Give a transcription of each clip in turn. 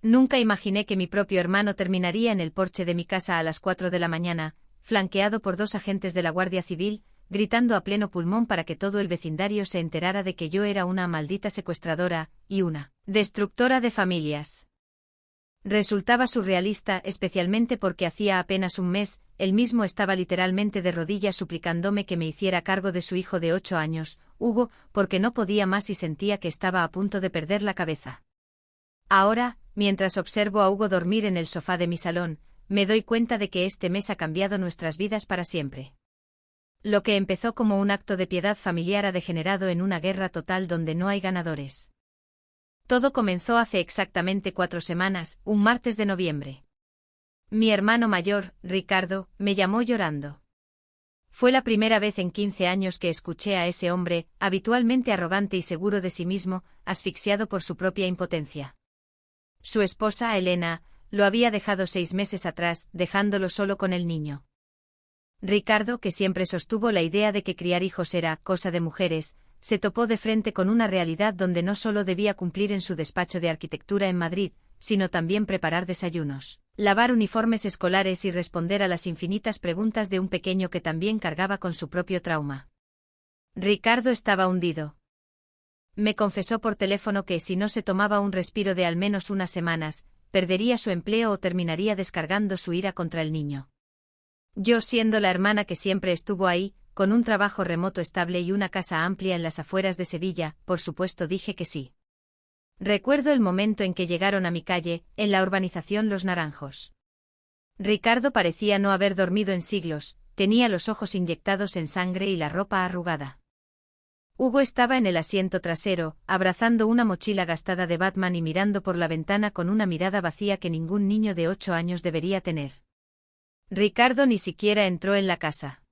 Nunca imaginé que mi propio hermano terminaría en el porche de mi casa a las 4 de la mañana, flanqueado por 2 agentes de la Guardia Civil, gritando a pleno pulmón para que todo el vecindario se enterara de que yo era una maldita secuestradora y una destructora de familias. Resultaba surrealista, especialmente porque hacía apenas un mes, él mismo estaba literalmente de rodillas suplicándome que me hiciera cargo de su hijo de 8 años, Hugo, porque no podía más y sentía que estaba a punto de perder la cabeza. Ahora, mientras observo a Hugo dormir en el sofá de mi salón, me doy cuenta de que este mes ha cambiado nuestras vidas para siempre. Lo que empezó como un acto de piedad familiar ha degenerado en una guerra total donde no hay ganadores. Todo comenzó hace exactamente 4 semanas, un martes de noviembre. Mi hermano mayor, Ricardo, me llamó llorando. Fue la primera vez en 15 años que escuché a ese hombre, habitualmente arrogante y seguro de sí mismo, asfixiado por su propia impotencia. Su esposa, Elena, lo había dejado 6 meses atrás, dejándolo solo con el niño. Ricardo, que siempre sostuvo la idea de que criar hijos era cosa de mujeres, se topó de frente con una realidad donde no solo debía cumplir en su despacho de arquitectura en Madrid, sino también preparar desayunos, lavar uniformes escolares y responder a las infinitas preguntas de un pequeño que también cargaba con su propio trauma. Ricardo estaba hundido. Me confesó por teléfono que si no se tomaba un respiro de al menos unas semanas, perdería su empleo o terminaría descargando su ira contra el niño. Yo, siendo la hermana que siempre estuvo ahí, con un trabajo remoto estable y una casa amplia en las afueras de Sevilla, por supuesto dije que sí. Recuerdo el momento en que llegaron a mi calle, en la urbanización Los Naranjos. Ricardo parecía no haber dormido en siglos, tenía los ojos inyectados en sangre y la ropa arrugada. Hugo estaba en el asiento trasero, abrazando una mochila gastada de Batman y mirando por la ventana con una mirada vacía que ningún niño de 8 años debería tener. Ricardo ni siquiera entró en la casa.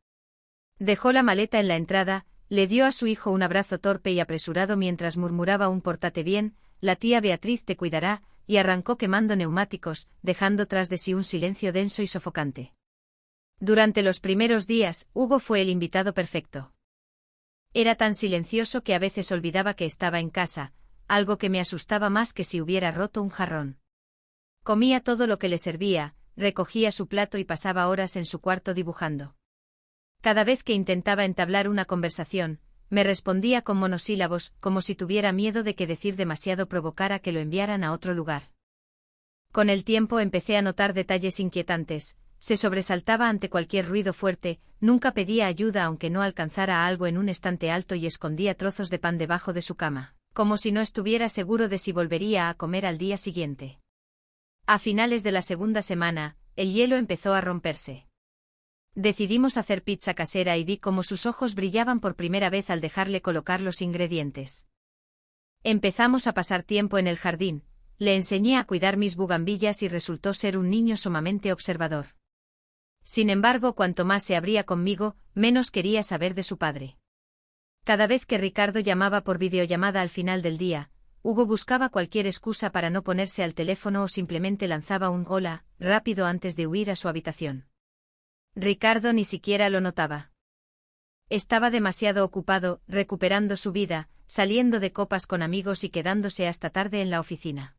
Dejó la maleta en la entrada, le dio a su hijo un abrazo torpe y apresurado mientras murmuraba un "pórtate bien, la tía Beatriz te cuidará", y arrancó quemando neumáticos, dejando tras de sí un silencio denso y sofocante. Durante los primeros días, Hugo fue el invitado perfecto. Era tan silencioso que a veces olvidaba que estaba en casa, algo que me asustaba más que si hubiera roto un jarrón. Comía todo lo que le servía, recogía su plato y pasaba horas en su cuarto dibujando. Cada vez que intentaba entablar una conversación, me respondía con monosílabos, como si tuviera miedo de que decir demasiado provocara que lo enviaran a otro lugar. Con el tiempo empecé a notar detalles inquietantes, se sobresaltaba ante cualquier ruido fuerte, nunca pedía ayuda aunque no alcanzara algo en un estante alto y escondía trozos de pan debajo de su cama, como si no estuviera seguro de si volvería a comer al día siguiente. A finales de la segunda semana, el hielo empezó a romperse. Decidimos hacer pizza casera y vi cómo sus ojos brillaban por primera vez al dejarle colocar los ingredientes. Empezamos a pasar tiempo en el jardín, le enseñé a cuidar mis bugambillas y resultó ser un niño sumamente observador. Sin embargo, cuanto más se abría conmigo, menos quería saber de su padre. Cada vez que Ricardo llamaba por videollamada al final del día, Hugo buscaba cualquier excusa para no ponerse al teléfono o simplemente lanzaba un "hola" rápido antes de huir a su habitación. Ricardo ni siquiera lo notaba. Estaba demasiado ocupado, recuperando su vida, saliendo de copas con amigos y quedándose hasta tarde en la oficina.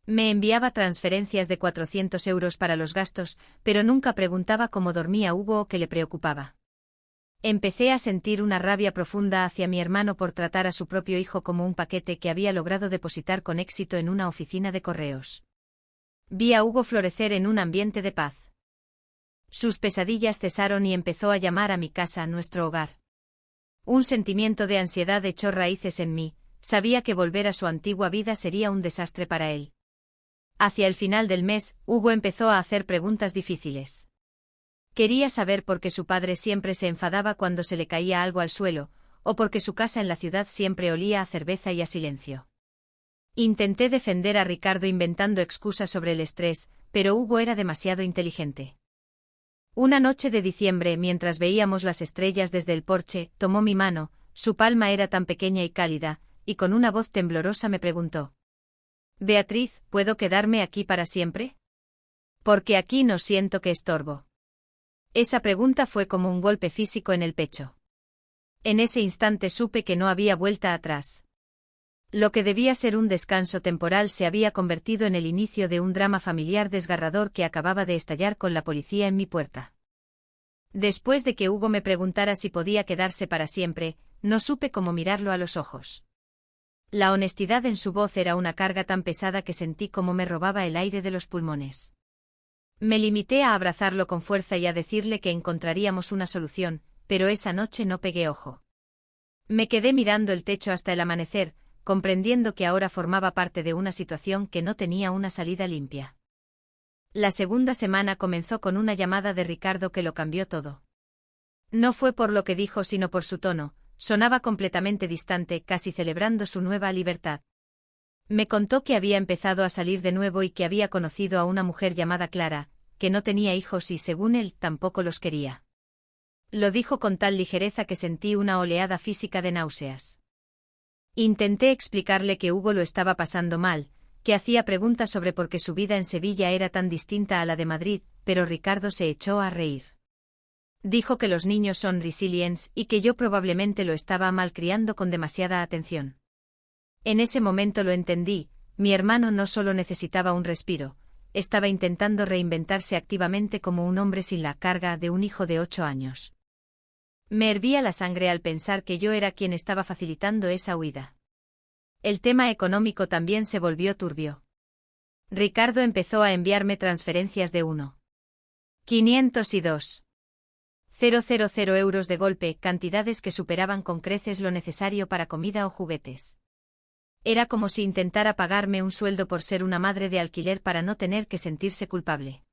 Me enviaba transferencias de 400 euros para los gastos, pero nunca preguntaba cómo dormía Hugo o qué le preocupaba. Empecé a sentir una rabia profunda hacia mi hermano por tratar a su propio hijo como un paquete que había logrado depositar con éxito en una oficina de correos. Vi a Hugo florecer en un ambiente de paz. Sus pesadillas cesaron y empezó a llamar a mi casa nuestro hogar. Un sentimiento de ansiedad echó raíces en mí, sabía que volver a su antigua vida sería un desastre para él. Hacia el final del mes, Hugo empezó a hacer preguntas difíciles. Quería saber por qué su padre siempre se enfadaba cuando se le caía algo al suelo, o por qué su casa en la ciudad siempre olía a cerveza y a silencio. Intenté defender a Ricardo inventando excusas sobre el estrés, pero Hugo era demasiado inteligente. Una noche de diciembre, mientras veíamos las estrellas desde el porche, tomó mi mano, su palma era tan pequeña y cálida, y con una voz temblorosa me preguntó: «Beatriz, ¿puedo quedarme aquí para siempre? Porque aquí no siento que estorbo». Esa pregunta fue como un golpe físico en el pecho. En ese instante supe que no había vuelta atrás. Lo que debía ser un descanso temporal se había convertido en el inicio de un drama familiar desgarrador que acababa de estallar con la policía en mi puerta. Después de que Hugo me preguntara si podía quedarse para siempre, no supe cómo mirarlo a los ojos. La honestidad en su voz era una carga tan pesada que sentí como me robaba el aire de los pulmones. Me limité a abrazarlo con fuerza y a decirle que encontraríamos una solución, pero esa noche no pegué ojo. Me quedé mirando el techo hasta el amanecer, comprendiendo que ahora formaba parte de una situación que no tenía una salida limpia. La segunda semana comenzó con una llamada de Ricardo que lo cambió todo. No fue por lo que dijo sino por su tono, sonaba completamente distante, casi celebrando su nueva libertad. Me contó que había empezado a salir de nuevo y que había conocido a una mujer llamada Clara, que no tenía hijos y según él tampoco los quería. Lo dijo con tal ligereza que sentí una oleada física de náuseas. Intenté explicarle que Hugo lo estaba pasando mal, que hacía preguntas sobre por qué su vida en Sevilla era tan distinta a la de Madrid, pero Ricardo se echó a reír. Dijo que los niños son resilientes y que yo probablemente lo estaba malcriando con demasiada atención. En ese momento lo entendí, mi hermano no solo necesitaba un respiro, estaba intentando reinventarse activamente como un hombre sin la carga de un hijo de 8 años. Me hervía la sangre al pensar que yo era quien estaba facilitando esa huida. El tema económico también se volvió turbio. Ricardo empezó a enviarme transferencias de 1.502.000 euros de golpe, cantidades que superaban con creces lo necesario para comida o juguetes. Era como si intentara pagarme un sueldo por ser una madre de alquiler para no tener que sentirse culpable.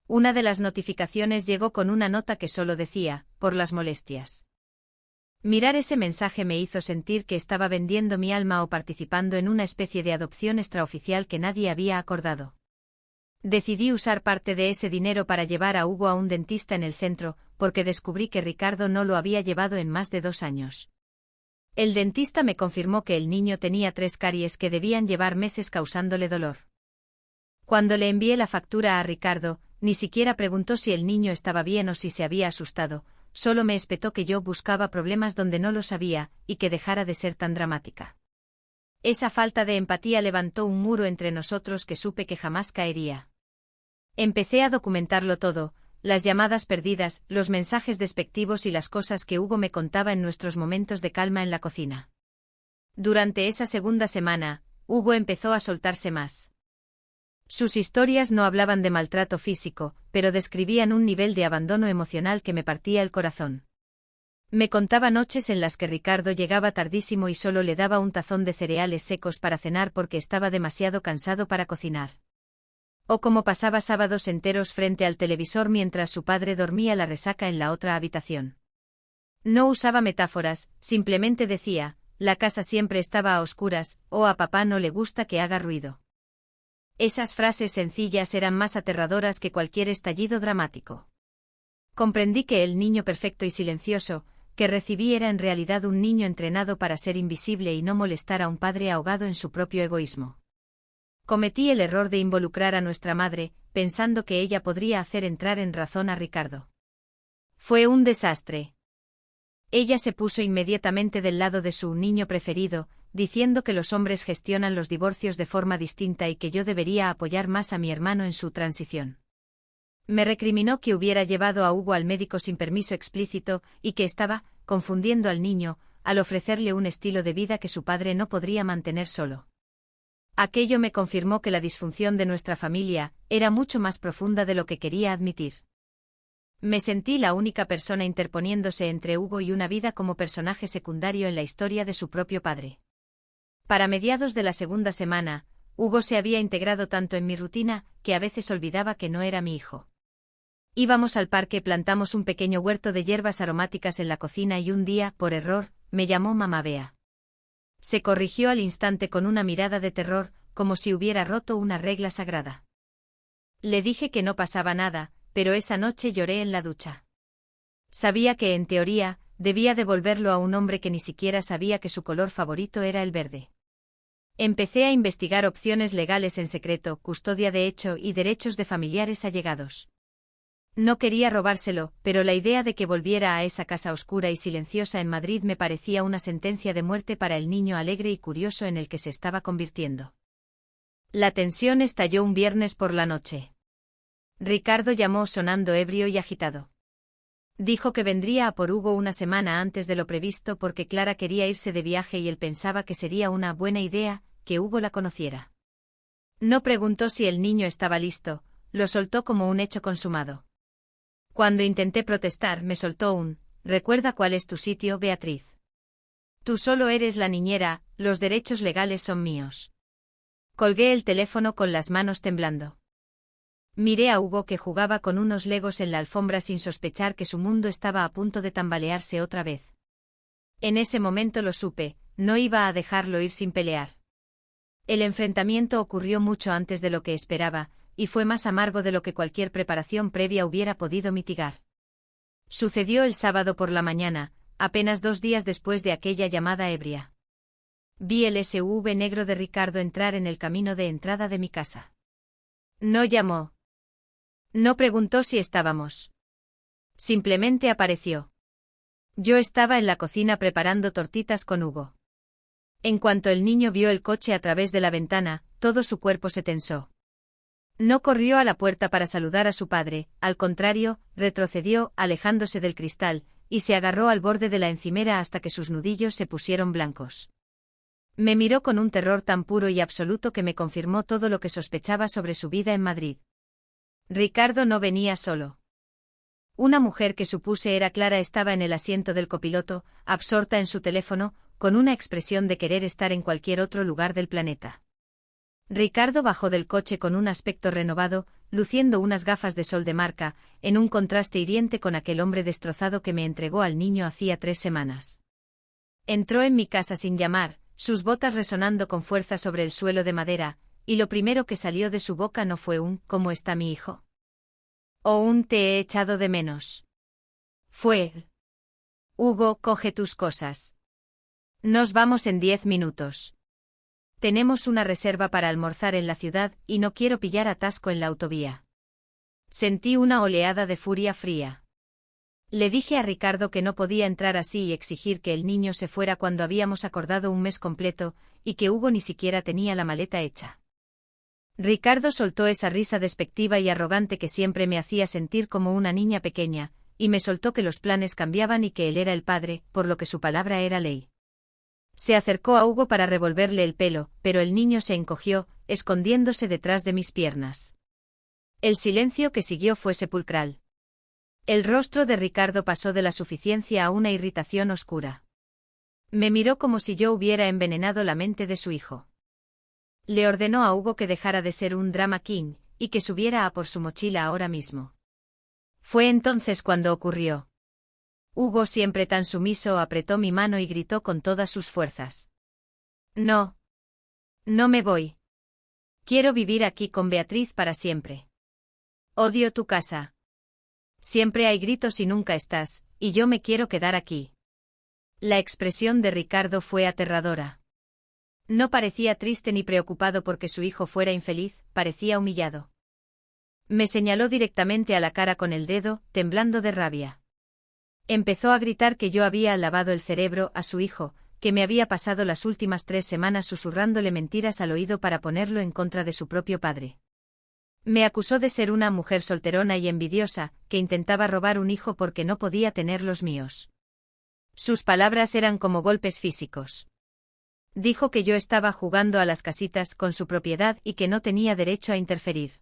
Una de las notificaciones llegó con una nota que solo decía, por las molestias. Mirar ese mensaje me hizo sentir que estaba vendiendo mi alma o participando en una especie de adopción extraoficial que nadie había acordado. Decidí usar parte de ese dinero para llevar a Hugo a un dentista en el centro, porque descubrí que Ricardo no lo había llevado en más de 2 años. El dentista me confirmó que el niño tenía 3 caries que debían llevar meses causándole dolor. Cuando le envié la factura a Ricardo, ni siquiera preguntó si el niño estaba bien o si se había asustado, solo me espetó que yo buscaba problemas donde no los había, y que dejara de ser tan dramática. Esa falta de empatía levantó un muro entre nosotros que supe que jamás caería. Empecé a documentarlo todo, las llamadas perdidas, los mensajes despectivos y las cosas que Hugo me contaba en nuestros momentos de calma en la cocina. Durante esa segunda semana, Hugo empezó a soltarse más. Sus historias no hablaban de maltrato físico, pero describían un nivel de abandono emocional que me partía el corazón. Me contaba noches en las que Ricardo llegaba tardísimo y solo le daba un tazón de cereales secos para cenar porque estaba demasiado cansado para cocinar. O cómo pasaba sábados enteros frente al televisor mientras su padre dormía la resaca en la otra habitación. No usaba metáforas, simplemente decía, la casa siempre estaba a oscuras, o a papá no le gusta que haga ruido. Esas frases sencillas eran más aterradoras que cualquier estallido dramático. Comprendí que el niño perfecto y silencioso, que recibí era en realidad un niño entrenado para ser invisible y no molestar a un padre ahogado en su propio egoísmo. Cometí el error de involucrar a nuestra madre, pensando que ella podría hacer entrar en razón a Ricardo. Fue un desastre. Ella se puso inmediatamente del lado de su niño preferido, diciendo que los hombres gestionan los divorcios de forma distinta y que yo debería apoyar más a mi hermano en su transición. Me recriminó que hubiera llevado a Hugo al médico sin permiso explícito y que estaba confundiendo al niño al ofrecerle un estilo de vida que su padre no podría mantener solo. Aquello me confirmó que la disfunción de nuestra familia era mucho más profunda de lo que quería admitir. Me sentí la única persona interponiéndose entre Hugo y una vida como personaje secundario en la historia de su propio padre. Para mediados de la segunda semana, Hugo se había integrado tanto en mi rutina que a veces olvidaba que no era mi hijo. Íbamos al parque, plantamos un pequeño huerto de hierbas aromáticas en la cocina y un día, por error, me llamó Mamá Bea. Se corrigió al instante con una mirada de terror, como si hubiera roto una regla sagrada. Le dije que no pasaba nada, pero esa noche lloré en la ducha. Sabía que, en teoría, debía devolverlo a un hombre que ni siquiera sabía que su color favorito era el verde. Empecé a investigar opciones legales en secreto, custodia de hecho y derechos de familiares allegados. No quería robárselo, pero la idea de que volviera a esa casa oscura y silenciosa en Madrid me parecía una sentencia de muerte para el niño alegre y curioso en el que se estaba convirtiendo. La tensión estalló un viernes por la noche. Ricardo llamó sonando ebrio y agitado. Dijo que vendría a por Hugo una semana antes de lo previsto porque Clara quería irse de viaje y él pensaba que sería una buena idea que Hugo la conociera. No preguntó si el niño estaba listo, lo soltó como un hecho consumado. Cuando intenté protestar, me soltó un: «Recuerda cuál es tu sitio, Beatriz. Tú solo eres la niñera, los derechos legales son míos». Colgué el teléfono con las manos temblando. Miré a Hugo que jugaba con unos legos en la alfombra sin sospechar que su mundo estaba a punto de tambalearse otra vez. En ese momento lo supe, no iba a dejarlo ir sin pelear. El enfrentamiento ocurrió mucho antes de lo que esperaba, y fue más amargo de lo que cualquier preparación previa hubiera podido mitigar. Sucedió el sábado por la mañana, apenas 2 días después de aquella llamada ebria. Vi el SUV negro de Ricardo entrar en el camino de entrada de mi casa. No llamó. No preguntó si estábamos. Simplemente apareció. Yo estaba en la cocina preparando tortitas con Hugo. En cuanto el niño vio el coche a través de la ventana, todo su cuerpo se tensó. No corrió a la puerta para saludar a su padre, al contrario, retrocedió, alejándose del cristal, y se agarró al borde de la encimera hasta que sus nudillos se pusieron blancos. Me miró con un terror tan puro y absoluto que me confirmó todo lo que sospechaba sobre su vida en Madrid. Ricardo no venía solo. Una mujer que supuse era Clara estaba en el asiento del copiloto, absorta en su teléfono, con una expresión de querer estar en cualquier otro lugar del planeta. Ricardo bajó del coche con un aspecto renovado, luciendo unas gafas de sol de marca, en un contraste hiriente con aquel hombre destrozado que me entregó al niño hacía 3 semanas. Entró en mi casa sin llamar, sus botas resonando con fuerza sobre el suelo de madera, y lo primero que salió de su boca no fue un «¿Cómo está mi hijo?», o un «Te he echado de menos». Fue: «Hugo, coge tus cosas. Nos vamos en 10 minutos. Tenemos una reserva para almorzar en la ciudad y no quiero pillar atasco en la autovía». Sentí una oleada de furia fría. Le dije a Ricardo que no podía entrar así y exigir que el niño se fuera cuando habíamos acordado un mes completo, y que Hugo ni siquiera tenía la maleta hecha. Ricardo soltó esa risa despectiva y arrogante que siempre me hacía sentir como una niña pequeña, y me soltó que los planes cambiaban y que él era el padre, por lo que su palabra era ley. Se acercó a Hugo para revolverle el pelo, pero el niño se encogió, escondiéndose detrás de mis piernas. El silencio que siguió fue sepulcral. El rostro de Ricardo pasó de la suficiencia a una irritación oscura. Me miró como si yo hubiera envenenado la mente de su hijo. Le ordenó a Hugo que dejara de ser un drama king, y que subiera a por su mochila ahora mismo. Fue entonces cuando ocurrió. Hugo, siempre tan sumiso, apretó mi mano y gritó con todas sus fuerzas: «No. No me voy. Quiero vivir aquí con Beatriz para siempre. Odio tu casa. Siempre hay gritos y nunca estás, y yo me quiero quedar aquí». La expresión de Ricardo fue aterradora. No parecía triste ni preocupado porque su hijo fuera infeliz, parecía humillado. Me señaló directamente a la cara con el dedo, temblando de rabia. Empezó a gritar que yo había lavado el cerebro a su hijo, que me había pasado las últimas 3 semanas susurrándole mentiras al oído para ponerlo en contra de su propio padre. Me acusó de ser una mujer solterona y envidiosa, que intentaba robar un hijo porque no podía tener los míos. Sus palabras eran como golpes físicos. Dijo que yo estaba jugando a las casitas con su propiedad y que no tenía derecho a interferir.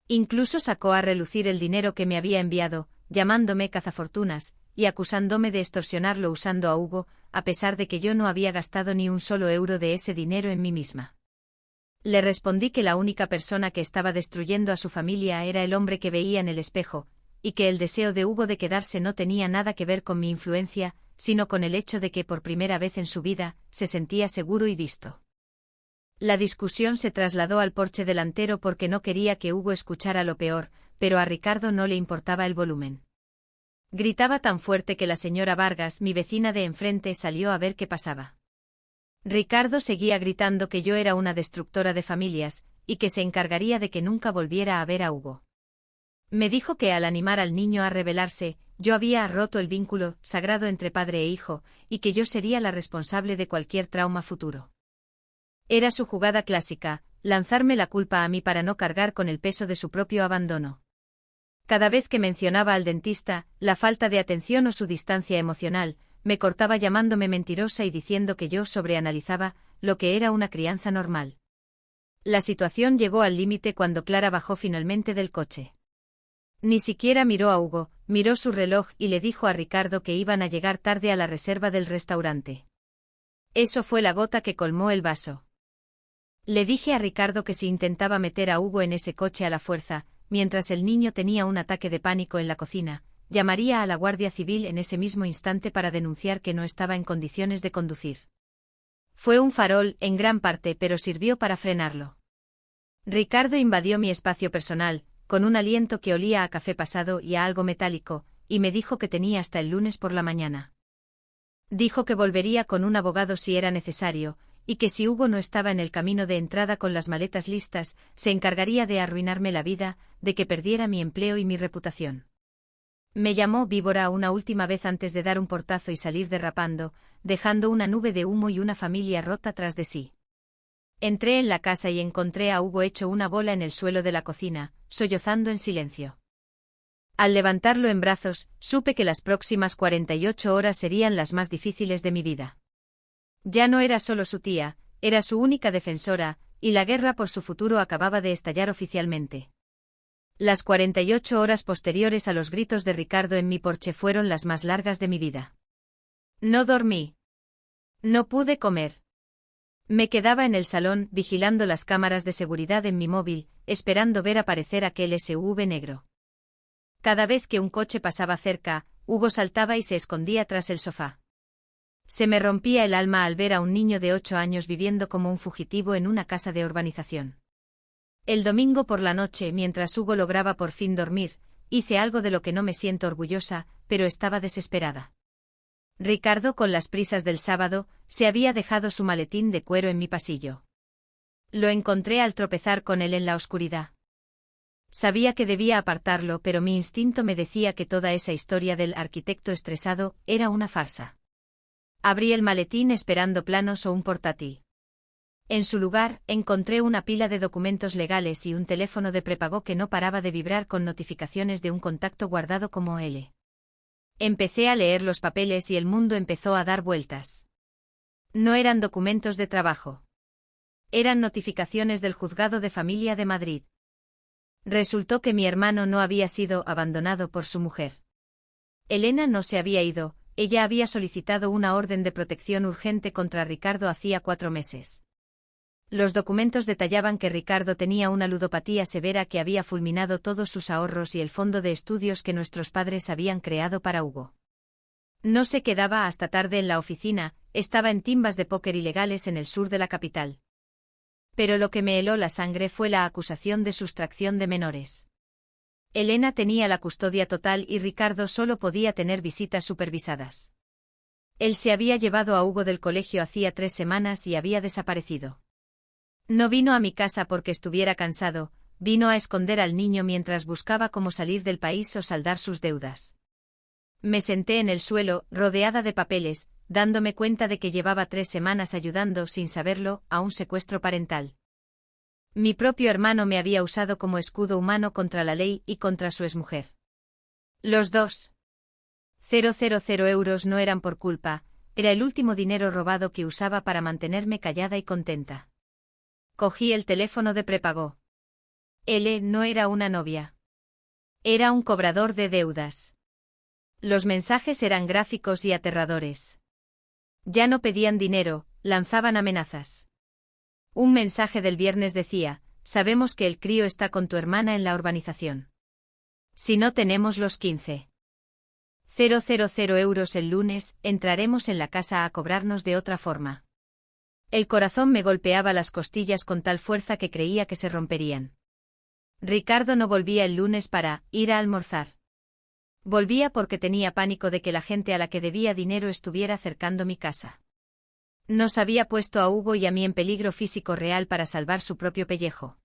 Incluso sacó a relucir el dinero que me había enviado, llamándome cazafortunas, y acusándome de extorsionarlo usando a Hugo, a pesar de que yo no había gastado ni un solo euro de ese dinero en mí misma. Le respondí que la única persona que estaba destruyendo a su familia era el hombre que veía en el espejo, y que el deseo de Hugo de quedarse no tenía nada que ver con mi influencia, sino con el hecho de que por primera vez en su vida, se sentía seguro y visto. La discusión se trasladó al porche delantero porque no quería que Hugo escuchara lo peor, pero a Ricardo no le importaba el volumen. Gritaba tan fuerte que la señora Vargas, mi vecina de enfrente, salió a ver qué pasaba. Ricardo seguía gritando que yo era una destructora de familias, y que se encargaría de que nunca volviera a ver a Hugo. Me dijo que al animar al niño a rebelarse, yo había roto el vínculo sagrado entre padre e hijo, y que yo sería la responsable de cualquier trauma futuro. Era su jugada clásica, lanzarme la culpa a mí para no cargar con el peso de su propio abandono. Cada vez que mencionaba al dentista, la falta de atención o su distancia emocional, me cortaba llamándome mentirosa y diciendo que yo sobreanalizaba lo que era una crianza normal. La situación llegó al límite cuando Clara bajó finalmente del coche. Ni siquiera miró a Hugo, miró su reloj y le dijo a Ricardo que iban a llegar tarde a la reserva del restaurante. Eso fue la gota que colmó el vaso. Le dije a Ricardo que si intentaba meter a Hugo en ese coche a la fuerza, mientras el niño tenía un ataque de pánico en la cocina, llamaría a la Guardia Civil en ese mismo instante para denunciar que no estaba en condiciones de conducir. Fue un farol, en gran parte, pero sirvió para frenarlo. Ricardo invadió mi espacio personal, con un aliento que olía a café pasado y a algo metálico, y me dijo que tenía hasta el lunes por la mañana. Dijo que volvería con un abogado si era necesario, y que si Hugo no estaba en el camino de entrada con las maletas listas, se encargaría de arruinarme la vida, de que perdiera mi empleo y mi reputación. Me llamó víbora una última vez antes de dar un portazo y salir derrapando, dejando una nube de humo y una familia rota tras de sí. Entré en la casa y encontré a Hugo hecho una bola en el suelo de la cocina, sollozando en silencio. Al levantarlo en brazos, supe que las próximas 48 horas serían las más difíciles de mi vida. Ya no era solo su tía, era su única defensora, y la guerra por su futuro acababa de estallar oficialmente. Las 48 horas posteriores a los gritos de Ricardo en mi porche fueron las más largas de mi vida. No dormí. No pude comer. Me quedaba en el salón, vigilando las cámaras de seguridad en mi móvil, esperando ver aparecer aquel SUV negro. Cada vez que un coche pasaba cerca, Hugo saltaba y se escondía tras el sofá. Se me rompía el alma al ver a un niño de 8 años viviendo como un fugitivo en una casa de urbanización. El domingo por la noche, mientras Hugo lograba por fin dormir, hice algo de lo que no me siento orgullosa, pero estaba desesperada. Ricardo, con las prisas del sábado, se había dejado su maletín de cuero en mi pasillo. Lo encontré al tropezar con él en la oscuridad. Sabía que debía apartarlo, pero mi instinto me decía que toda esa historia del arquitecto estresado era una farsa. Abrí el maletín esperando planos o un portátil. En su lugar, encontré una pila de documentos legales y un teléfono de prepago que no paraba de vibrar con notificaciones de un contacto guardado como L. Empecé a leer los papeles y el mundo empezó a dar vueltas. No eran documentos de trabajo. Eran notificaciones del Juzgado de Familia de Madrid. Resultó que mi hermano no había sido abandonado por su mujer. Elena no se había ido, ella había solicitado una orden de protección urgente contra Ricardo hacía 4 meses. Los documentos detallaban que Ricardo tenía una ludopatía severa que había fulminado todos sus ahorros y el fondo de estudios que nuestros padres habían creado para Hugo. No se quedaba hasta tarde en la oficina, estaba en timbas de póker ilegales en el sur de la capital. Pero lo que me heló la sangre fue la acusación de sustracción de menores. Elena tenía la custodia total y Ricardo solo podía tener visitas supervisadas. Él se había llevado a Hugo del colegio hacía 3 semanas y había desaparecido. No vino a mi casa porque estuviera cansado, vino a esconder al niño mientras buscaba cómo salir del país o saldar sus deudas. Me senté en el suelo, rodeada de papeles, dándome cuenta de que llevaba 3 semanas ayudando, sin saberlo, a un secuestro parental. Mi propio hermano me había usado como escudo humano contra la ley y contra su exmujer. Los 2,000 euros no eran por culpa, era el último dinero robado que usaba para mantenerme callada y contenta. Cogí el teléfono de prepago. L no era una novia. Era un cobrador de deudas. Los mensajes eran gráficos y aterradores. Ya no pedían dinero, lanzaban amenazas. Un mensaje del viernes decía: sabemos que el crío está con tu hermana en la urbanización. Si no tenemos los 15,000 euros el lunes, entraremos en la casa a cobrarnos de otra forma. El corazón me golpeaba las costillas con tal fuerza que creía que se romperían. Ricardo no volvía el lunes para ir a almorzar. Volvía porque tenía pánico de que la gente a la que debía dinero estuviera cercando mi casa. Nos había puesto a Hugo y a mí en peligro físico real para salvar su propio pellejo.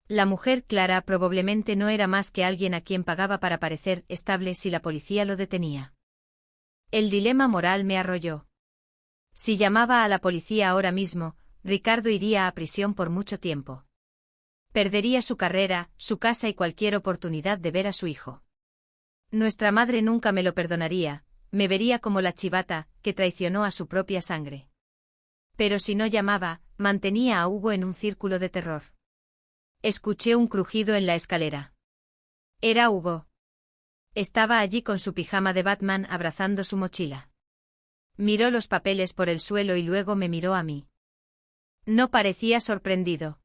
La mujer Clara probablemente no era más que alguien a quien pagaba para parecer estable si la policía lo detenía. El dilema moral me arrolló. Si llamaba a la policía ahora mismo, Ricardo iría a prisión por mucho tiempo. Perdería su carrera, su casa y cualquier oportunidad de ver a su hijo. Nuestra madre nunca me lo perdonaría, me vería como la chivata, que traicionó a su propia sangre. Pero si no llamaba, mantenía a Hugo en un círculo de terror. Escuché un crujido en la escalera. Era Hugo. Estaba allí con su pijama de Batman abrazando su mochila. Miró los papeles por el suelo y luego me miró a mí. No parecía sorprendido.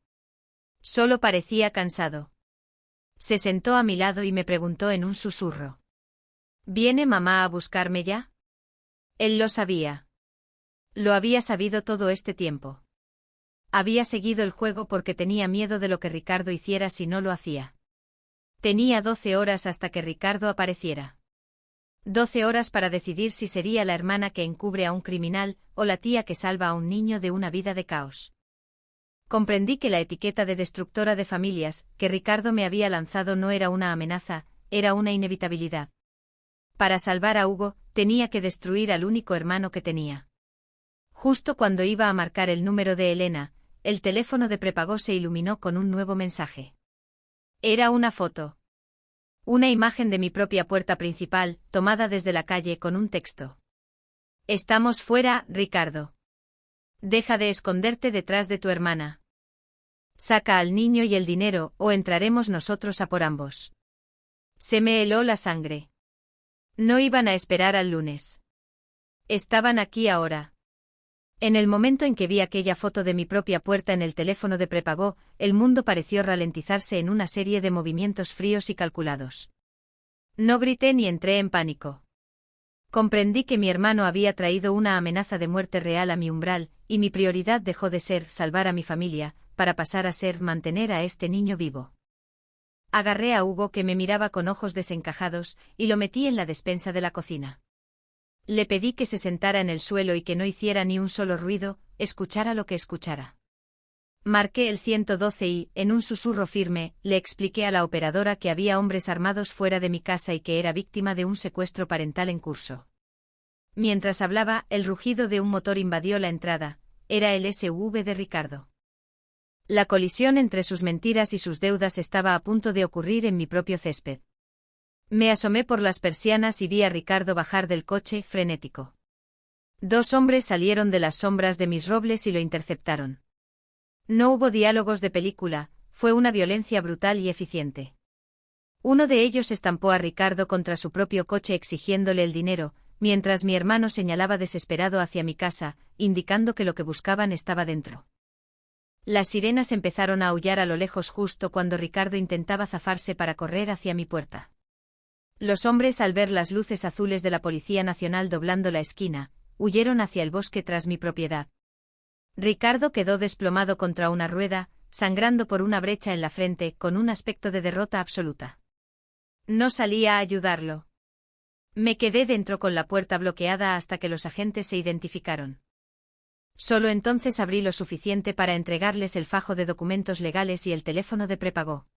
Solo parecía cansado. Se sentó a mi lado y me preguntó en un susurro. ¿Viene mamá a buscarme ya? Él lo sabía. Lo había sabido todo este tiempo. Había seguido el juego porque tenía miedo de lo que Ricardo hiciera si no lo hacía. Tenía 12 horas hasta que Ricardo apareciera. 12 horas para decidir si sería la hermana que encubre a un criminal o la tía que salva a un niño de una vida de caos. Comprendí que la etiqueta de destructora de familias que Ricardo me había lanzado no era una amenaza, era una inevitabilidad. Para salvar a Hugo, tenía que destruir al único hermano que tenía. Justo cuando iba a marcar el número de Elena, el teléfono de prepago se iluminó con un nuevo mensaje. Era una foto. Una imagen de mi propia puerta principal, tomada desde la calle con un texto. Estamos fuera, Ricardo. Deja de esconderte detrás de tu hermana. Saca al niño y el dinero, o entraremos nosotros a por ambos. Se me heló la sangre. No iban a esperar al lunes. Estaban aquí ahora. En el momento en que vi aquella foto de mi propia puerta en el teléfono de prepago, el mundo pareció ralentizarse en una serie de movimientos fríos y calculados. No grité ni entré en pánico. Comprendí que mi hermano había traído una amenaza de muerte real a mi umbral, y mi prioridad dejó de ser salvar a mi familia, para pasar a ser mantener a este niño vivo. Agarré a Hugo que me miraba con ojos desencajados, y lo metí en la despensa de la cocina. Le pedí que se sentara en el suelo y que no hiciera ni un solo ruido, escuchara lo que escuchara. Marqué el 112 y, en un susurro firme, le expliqué a la operadora que había hombres armados fuera de mi casa y que era víctima de un secuestro parental en curso. Mientras hablaba, el rugido de un motor invadió la entrada, era el SUV de Ricardo. La colisión entre sus mentiras y sus deudas estaba a punto de ocurrir en mi propio césped. Me asomé por las persianas y vi a Ricardo bajar del coche, frenético. 2 hombres salieron de las sombras de mis robles y lo interceptaron. No hubo diálogos de película, fue una violencia brutal y eficiente. Uno de ellos estampó a Ricardo contra su propio coche exigiéndole el dinero, mientras mi hermano señalaba desesperado hacia mi casa, indicando que lo que buscaban estaba dentro. Las sirenas empezaron a aullar a lo lejos justo cuando Ricardo intentaba zafarse para correr hacia mi puerta. Los hombres, al ver las luces azules de la Policía Nacional doblando la esquina, huyeron hacia el bosque tras mi propiedad. Ricardo quedó desplomado contra una rueda, sangrando por una brecha en la frente, con un aspecto de derrota absoluta. No salí a ayudarlo. Me quedé dentro con la puerta bloqueada hasta que los agentes se identificaron. Solo entonces abrí lo suficiente para entregarles el fajo de documentos legales y el teléfono de prepago.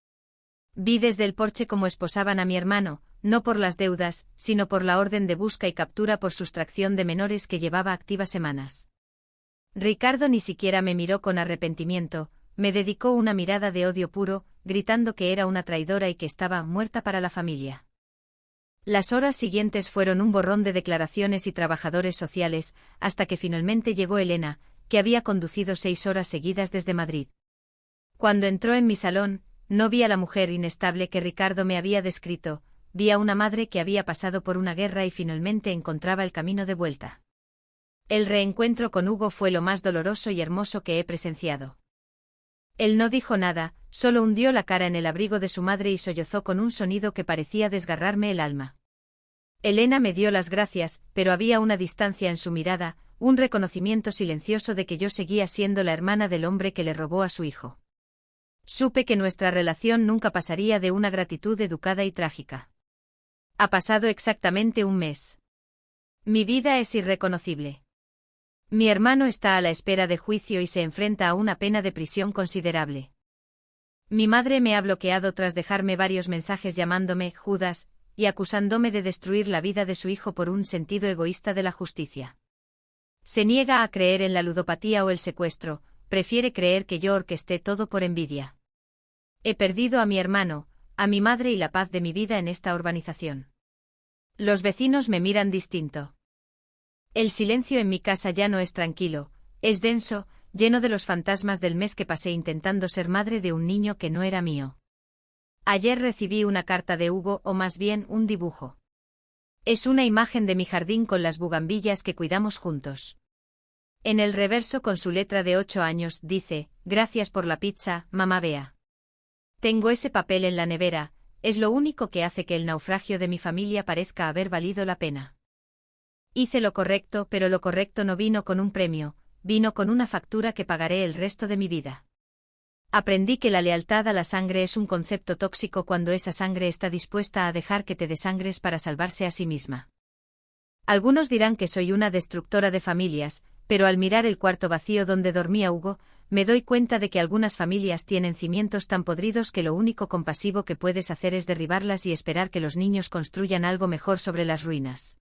Vi desde el porche cómo esposaban a mi hermano, no por las deudas, sino por la orden de busca y captura por sustracción de menores que llevaba activa semanas. Ricardo ni siquiera me miró con arrepentimiento, me dedicó una mirada de odio puro, gritando que era una traidora y que estaba muerta para la familia. Las horas siguientes fueron un borrón de declaraciones y trabajadores sociales, hasta que finalmente llegó Elena, que había conducido 6 horas seguidas desde Madrid. Cuando entró en mi salón, no vi a la mujer inestable que Ricardo me había descrito, vi a una madre que había pasado por una guerra y finalmente encontraba el camino de vuelta. El reencuentro con Hugo fue lo más doloroso y hermoso que he presenciado. Él no dijo nada, solo hundió la cara en el abrigo de su madre y sollozó con un sonido que parecía desgarrarme el alma. Elena me dio las gracias, pero había una distancia en su mirada, un reconocimiento silencioso de que yo seguía siendo la hermana del hombre que le robó a su hijo. Supe que nuestra relación nunca pasaría de una gratitud educada y trágica. Ha pasado exactamente un mes. Mi vida es irreconocible. Mi hermano está a la espera de juicio y se enfrenta a una pena de prisión considerable. Mi madre me ha bloqueado tras dejarme varios mensajes llamándome Judas y acusándome de destruir la vida de su hijo por un sentido egoísta de la justicia. Se niega a creer en la ludopatía o el secuestro, prefiere creer que yo orquesté todo por envidia. He perdido a mi hermano, a mi madre y la paz de mi vida en esta urbanización. Los vecinos me miran distinto. El silencio en mi casa ya no es tranquilo, es denso, lleno de los fantasmas del mes que pasé intentando ser madre de un niño que no era mío. Ayer recibí una carta de Hugo, o más bien un dibujo. Es una imagen de mi jardín con las bugambillas que cuidamos juntos. En el reverso con su letra de 8 años dice, gracias por la pizza, mamá Bea. Tengo ese papel en la nevera, es lo único que hace que el naufragio de mi familia parezca haber valido la pena. Hice lo correcto, pero lo correcto no vino con un premio, vino con una factura que pagaré el resto de mi vida. Aprendí que la lealtad a la sangre es un concepto tóxico cuando esa sangre está dispuesta a dejar que te desangres para salvarse a sí misma. Algunos dirán que soy una destructora de familias, pero al mirar el cuarto vacío donde dormía Hugo, me doy cuenta de que algunas familias tienen cimientos tan podridos que lo único compasivo que puedes hacer es derribarlas y esperar que los niños construyan algo mejor sobre las ruinas.